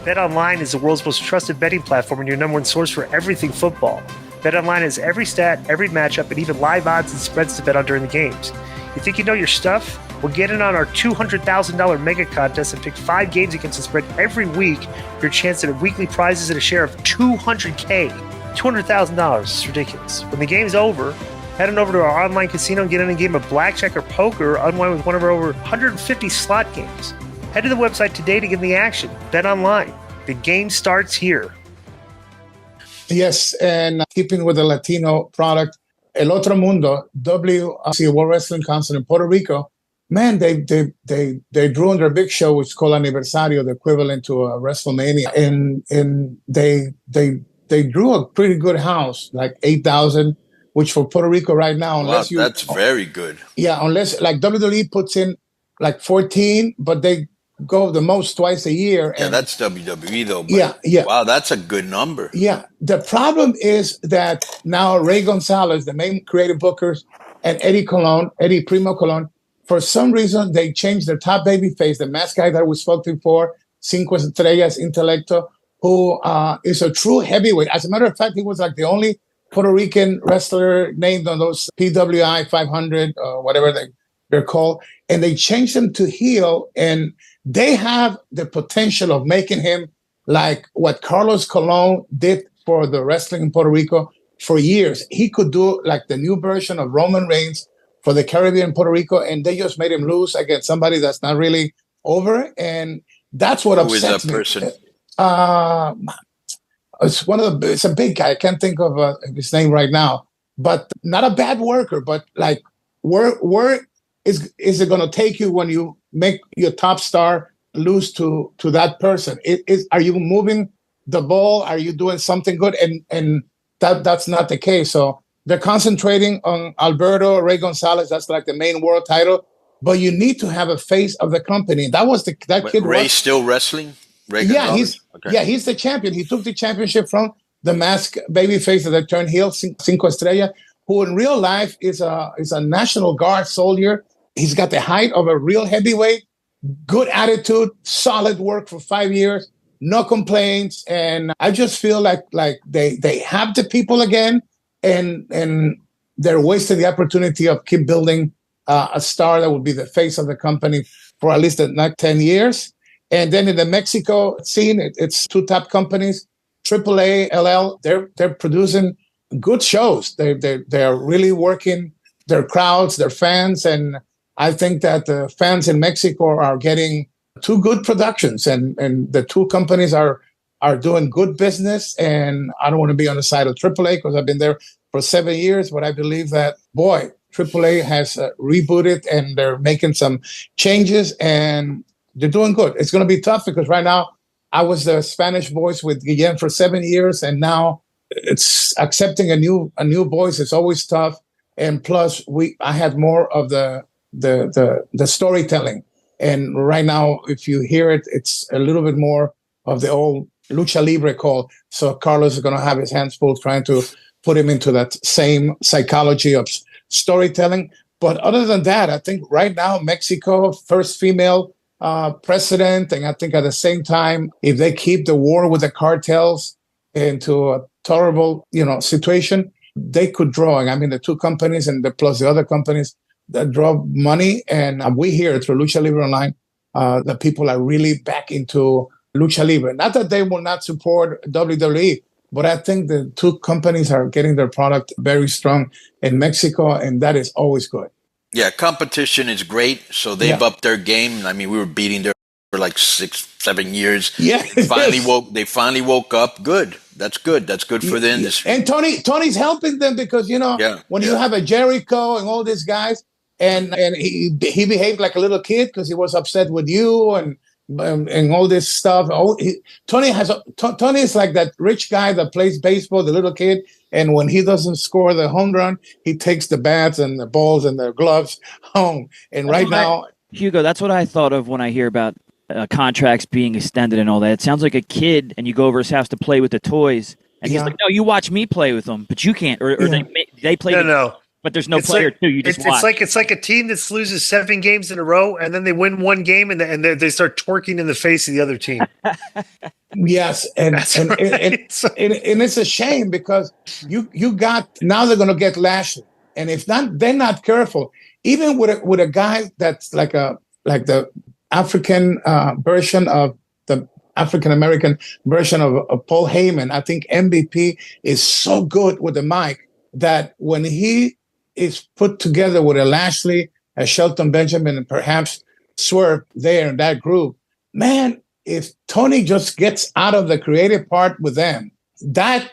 BetOnline is the world's most trusted betting platform and your number one source for everything football. BetOnline has every stat, every matchup, and even live odds and spreads to bet on during the games. You think you know your stuff? Well, get in on our $200,000 mega contest and pick 5 games against the spread every week for your chance at weekly prizes and a share of $200K. $200,000 is ridiculous. When the game's over, head on over to our online casino and get in a game of blackjack or poker or unwind with one of our over 150 slot games. Head to the website today to get in the action. Bet online. The game starts here. Yes, and keeping with the Latino product, El Otro Mundo, WC World Wrestling Council in Puerto Rico, man, they drew on their big show, which is called Aniversario, the equivalent to a WrestleMania, and they drew a pretty good house, like 8,000, which for Puerto Rico right now, unless that's very good. Yeah, unless like WWE puts in like 14, but they go the most twice a year. Yeah, that's WWE though. Yeah. Wow, that's a good number. Yeah. The problem is that now Ray Gonzalez, the main creative bookers, and Eddie Primo Colon, for some reason, they changed their top baby face, the mask guy that we spoke to before, Cinco Estrellas Intelecto, who is a true heavyweight. As a matter of fact, he was like the only Puerto Rican wrestler named on those PWI 500, whatever they're called. And they changed him to heel, and they have the potential of making him like what Carlos Colon did for the wrestling in Puerto Rico for years. He could do like the new version of Roman Reigns for the Caribbean, Puerto Rico, and they just made him lose against somebody that's not really over. And that's what upsets me. Who is that person? It's a big guy. I can't think of his name right now, but not a bad worker, but like where is it going to take you when you make your top star lose to that person? Are you moving the ball? Are you doing something good? And that's not the case. So they're concentrating on Alberto Ray Gonzalez. That's like the main world title. But you need to have a face of the company. That was that kid. Ray's still wrestling? Ray Gonzalez? He's the champion. He took the championship from the masked babyface that turned heel, Cinco Estrella, who in real life is a National Guard soldier. He's got the height of a real heavyweight, good attitude, solid work for 5 years, no complaints. And I just feel like they have the people again, and they're wasting the opportunity of keep building a star that will be the face of the company for at least the next 10 years. And then in the Mexico scene, it's 2 top companies, AAA, LL. They're producing good shows. They're really working their crowds, their fans, and I think that the fans in Mexico are getting 2 good productions, and the 2 companies are doing good business. And I don't want to be on the side of AAA because I've been there for 7 years, but I believe that, boy, AAA has rebooted and they're making some changes and they're doing good. It's going to be tough because right now I was the Spanish voice with Guillen for 7 years, and now it's accepting a new voice. It's always tough. And plus, I had more of the storytelling. And right now, if you hear it, it's a little bit more of the old lucha libre call. So Carlos is going to have his hands full trying to put him into that same psychology of storytelling. But other than that, I think right now, Mexico, first female president. And I think at the same time, if they keep the war with the cartels into a tolerable, situation, they could draw. I mean, the 2 companies and plus the other companies that draw money. And we here through Lucha Libre Online, the people are really back into Lucha Libre. Not that they will not support WWE, but I think the 2 companies are getting their product very strong in Mexico, and that is always good. Yeah, competition is great. So they've upped their game. I mean, we were beating them for like 6-7 years. Yeah, They finally woke up. Good. That's good. That's good for the industry. And Tony's helping them because when you have a Jericho and all these guys, and he behaved like a little kid because he was upset with you and all this stuff. Tony is like that rich guy that plays baseball, the little kid, and when he doesn't score the home run, he takes the bats and the balls and the gloves home. And Hugo, that's what I thought of when I hear about contracts being extended and all that. It sounds like a kid, and you go over his house to play with the toys, and he's like, "No, you watch me play with them, but you can't." Or they play. No. But there's no player too. You just watch. It's like a team that loses 7 games in a row, and then they win 1 game, and they start twerking in the face of the other team. Yes, That's right. and it's a shame because you got now they're going to get Lashley, and if not, they're not careful. Even with a guy that's like the African version of the African American version of Paul Heyman, I think MVP is so good with the mic that when he is put together with a Lashley, a Shelton Benjamin, and perhaps Swerve there in that group, man, if Tony just gets out of the creative part with them, that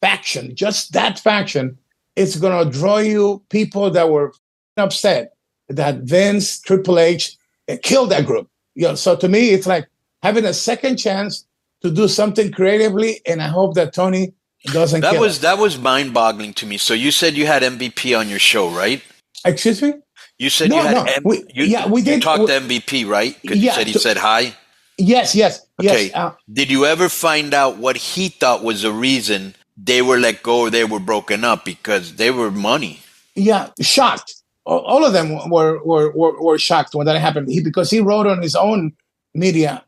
faction, just that faction, it's going to draw you people that were upset that Vince, Triple H killed that group. So to me, it's like having a second chance to do something creatively, and I hope that Tony doesn't. That was mind-boggling to me. So you said you had MVP on your show, right? Excuse me? You said you had we did. You talked to MVP, right? Because you said he said hi. Yes. Okay. Did you ever find out what he thought was the reason they were let go or they were broken up? Because they were money. Yeah, shocked. All of them were shocked when that happened. Because he wrote on his own media,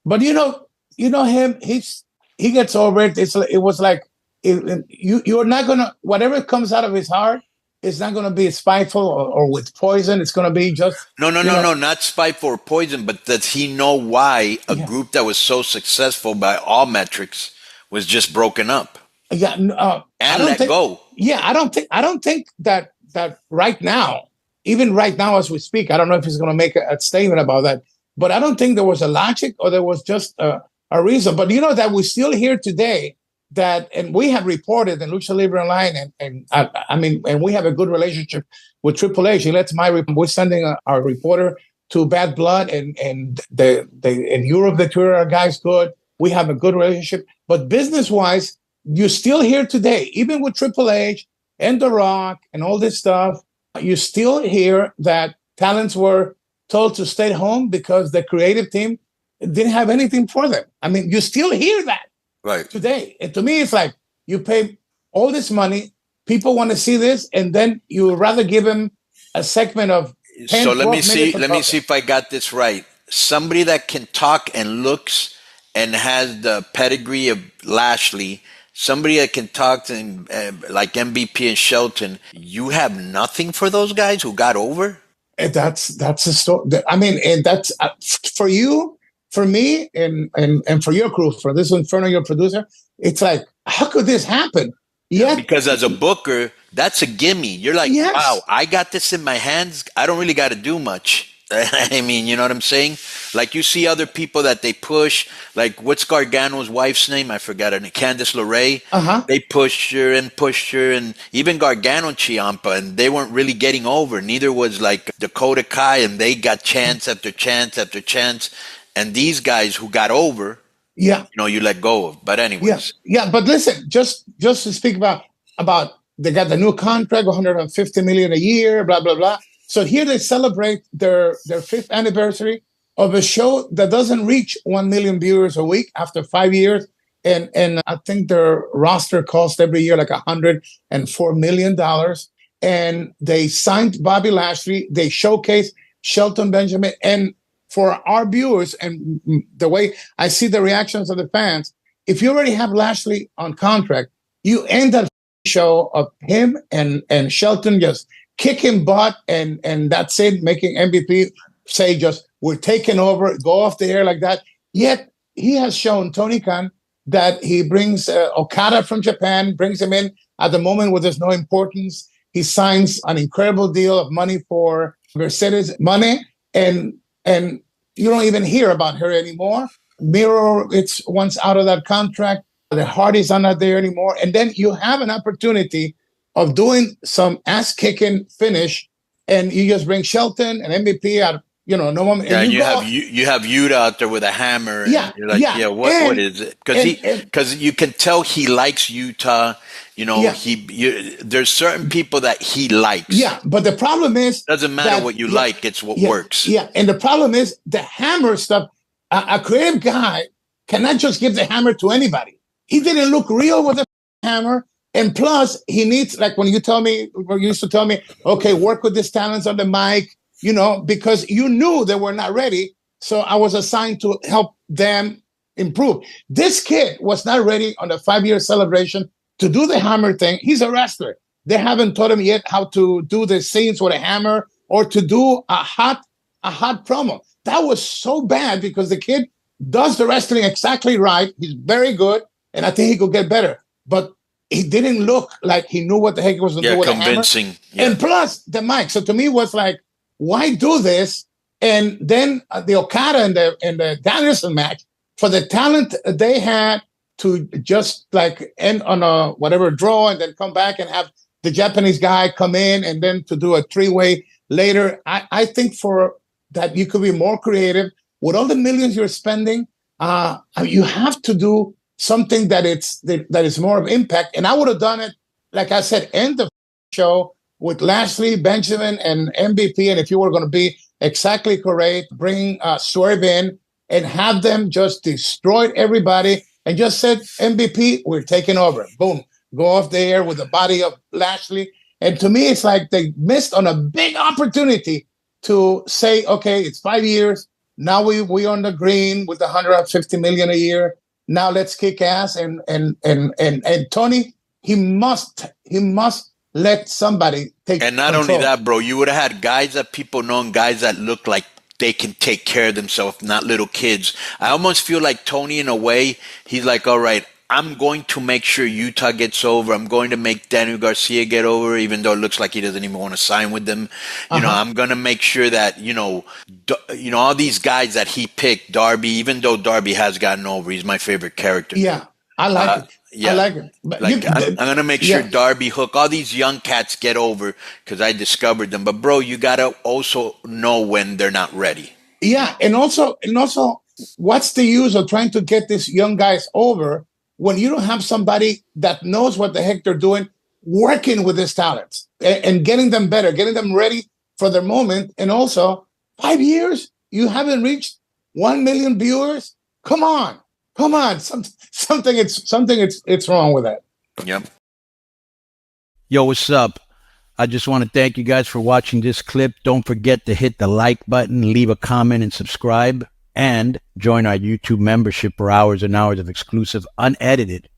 but you know him. He gets over it. It was like you're not gonna, whatever comes out of his heart. It's not going to be spiteful or with poison. It's going to be just... No, not spiteful or poison, but does he know why a group that was so successful by all metrics was just broken up? Yeah. And let go. Yeah, I don't think that right now, even right now as we speak, I don't know if he's going to make a statement about that, but I don't think there was a logic or there was just a reason. But you know that we're still here today, and we have reported in Lucha Libre Online, and we have a good relationship with Triple H. He lets we're sending our reporter to Bad Blood, and in Europe, the Twitter guys good. We have a good relationship, but business-wise, you're still here today, even with Triple H and The Rock and all this stuff. You still hear that talents were told to stay home because the creative team didn't have anything for them. I mean, you still hear that. Right. Today. And to me, it's like you pay all this money, people want to see this, and then you would rather give them a segment of 10, so let me see if I got this right. Somebody that can talk and looks and has the pedigree of Lashley, somebody that can talk and like MVP and Shelton, you have nothing for those guys who got over? And that's a story. I mean, and that's for you. For me and for your crew, for this Inferno, your producer, it's like, how could this happen? Yeah, because as a booker, that's a gimme. You're like, wow, I got this in my hands. I don't really got to do much. I mean, you know what I'm saying? Like you see other people that they push, like what's Gargano's wife's name? I forgot her name. Candice LeRae. They pushed her, and even Gargano and Ciampa, and they weren't really getting over. Neither was like Dakota Kai, and they got chance after chance after chance. And these guys who got over, you let go of. But anyways. Yeah. But listen, just to speak about they got the new contract, $150 million a year, blah, blah, blah. So here they celebrate their 5th anniversary of a show that doesn't reach 1 million viewers a week after 5 years. And I think their roster cost every year like $104 million. And they signed Bobby Lashley. They showcased Shelton Benjamin. And for our viewers and the way I see the reactions of the fans, if you already have Lashley on contract, you end that show of him and Shelton just kicking butt and that's it, making MVP say just, we're taking over, go off the air like that. Yet he has shown, Tony Khan, that he brings Okada from Japan, brings him in at the moment where there's no importance. He signs an incredible deal of money for Mercedes money, and you don't even hear about her anymore. Miro, it's once out of that contract. The Hardys are not there anymore. And then you have an opportunity of doing some ass-kicking finish, and you just bring Shelton and MVP out. No one. Yeah, and you have Yuta out there with a hammer. And you're like, what is it? Because you can tell he likes Utah. There's certain people that he likes. Yeah, but the problem is doesn't matter what you like; it's what works. Yeah, and the problem is the hammer stuff. A creative guy cannot just give the hammer to anybody. He didn't look real with the hammer, and plus he needs, like when you used to tell me, okay, work with these talents on the mic. Because you knew they were not ready. So I was assigned to help them improve. This kid was not ready on the 5-year celebration to do the hammer thing. He's a wrestler. They haven't taught him yet how to do the scenes with a hammer or to do a hot promo. That was so bad because the kid does the wrestling exactly right. He's very good, and I think he could get better. But he didn't look like he knew what the heck he was going to do with convincing. a hammer. Yeah. And plus the mic. So to me, it was like, why do this? And then the Okada and the Danielson match, for the talent they had to just like end on a whatever draw and then come back and have the Japanese guy come in and then to do a 3-way later. I think for that you could be more creative with all the millions you're spending. You have to do something that is more of impact. And I would have done it, like I said, end the show with Lashley, Benjamin, and MVP. And if you were going to be exactly correct, bring Swerve in and have them just destroy everybody and just said, MVP, we're taking over. Boom. Go off the air with the body of Lashley. And to me, it's like they missed on a big opportunity to say, okay, it's 5 years. Now we on the green with the $150 million a year. Now let's kick ass. And Tony, he must let somebody take And not control. only that, bro, you would have had guys that people know and guys that look like they can take care of themselves, not little kids. I almost feel like Tony, in a way, he's like, all right, I'm going to make sure Utah gets over. I'm going to make Daniel Garcia get over, even though it looks like he doesn't even want to sign with them. You know, I'm going to make sure that, all these guys that he picked, Darby, even though Darby has gotten over, he's my favorite character. Yeah, I like it. Yeah. I like it. But I'm going to make sure Darby, Hook, all these young cats get over because I discovered them. But, bro, you got to also know when they're not ready. Yeah, and also, what's the use of trying to get these young guys over when you don't have somebody that knows what the heck they're doing, working with these talents and getting them better, getting them ready for their moment? And also, 5 years, you haven't reached 1 million viewers? Come on. Something it's wrong with that. Yep. Yo, what's up? I just want to thank you guys for watching this clip. Don't forget to hit the like button, leave a comment, and subscribe. And join our YouTube membership for hours and hours of exclusive, unedited,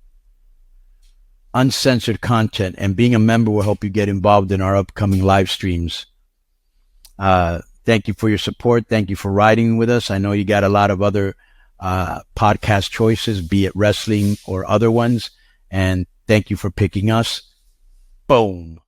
uncensored content. And being a member will help you get involved in our upcoming live streams. Thank you for your support. Thank you for riding with us. I know you got a lot of other podcast choices, be it wrestling or other ones. And thank you for picking us. Boom.